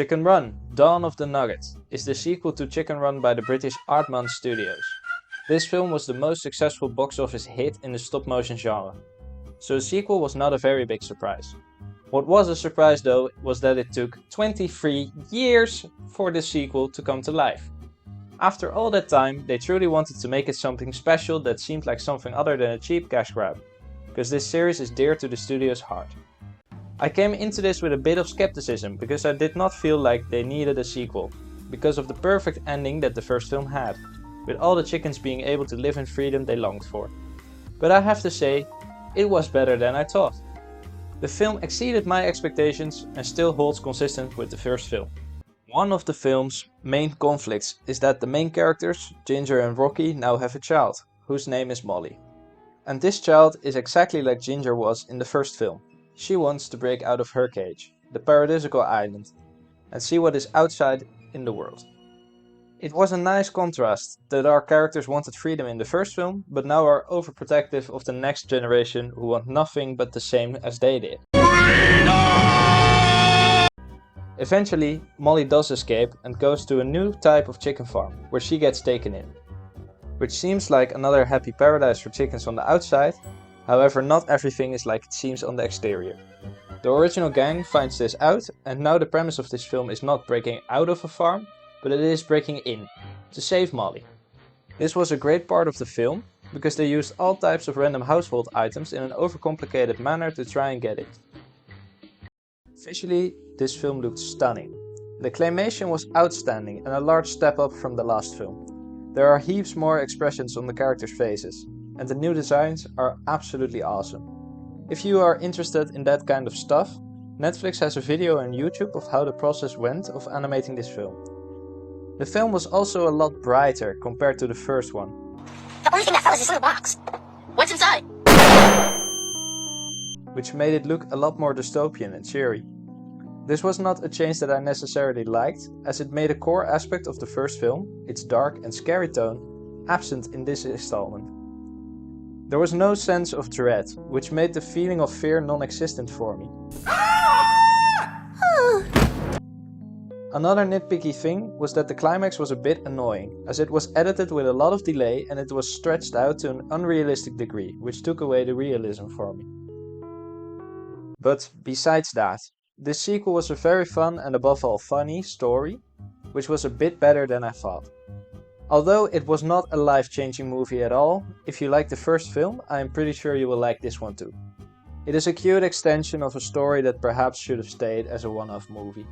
Chicken Run: Dawn of the Nugget is the sequel to Chicken Run by the British Aardman Studios. This film was the most successful box office hit in the stop-motion genre, so a sequel was not a very big surprise. What was a surprise though was that it took 23 years for the sequel to come to life. After all that time, they truly wanted to make it something special that seemed like something other than a cheap cash grab, because this series is dear to the studio's heart. I came into this with a bit of skepticism because I did not feel like they needed a sequel, because of the perfect ending that the first film had, with all the chickens being able to live in freedom they longed for. But I have to say, it was better than I thought. The film exceeded my expectations and still holds consistent with the first film. One of the film's main conflicts is that the main characters, Ginger and Rocky, now have a child, whose name is Molly. And this child is exactly like Ginger was in the first film. She wants to break out of her cage, the paradisical island, and see what is outside in the world. It was a nice contrast that our characters wanted freedom in the first film, but now are overprotective of the next generation who want nothing but the same as they did. Eventually, Molly does escape and goes to a new type of chicken farm, where she gets taken in. Which seems like another happy paradise for chickens on the outside, however not everything is like it seems on the exterior. The original gang finds this out, and now the premise of this film is not breaking out of a farm, but it is breaking in, to save Molly. This was a great part of the film, because they used all types of random household items in an overcomplicated manner to try and get it. Visually, this film looked stunning. The claymation was outstanding and a large step up from the last film. There are heaps more expressions on the characters' faces, and the new designs are absolutely awesome. If you are interested in that kind of stuff, Netflix has a video on YouTube of how the process went of animating this film. The film was also a lot brighter compared to the first one. The only thing that fell is this little box. What's inside? Which made it look a lot more dystopian and cheery. This was not a change that I necessarily liked, as it made a core aspect of the first film, its dark and scary tone, absent in this installment. There was no sense of dread, which made the feeling of fear non-existent for me. Another nitpicky thing was that the climax was a bit annoying, as it was edited with a lot of delay and it was stretched out to an unrealistic degree, which took away the realism for me. But besides that, this sequel was a very fun and above all funny story, which was a bit better than I thought. Although it was not a life-changing movie at all, if you like the first film, I am pretty sure you will like this one too. It is a cute extension of a story that perhaps should have stayed as a one-off movie.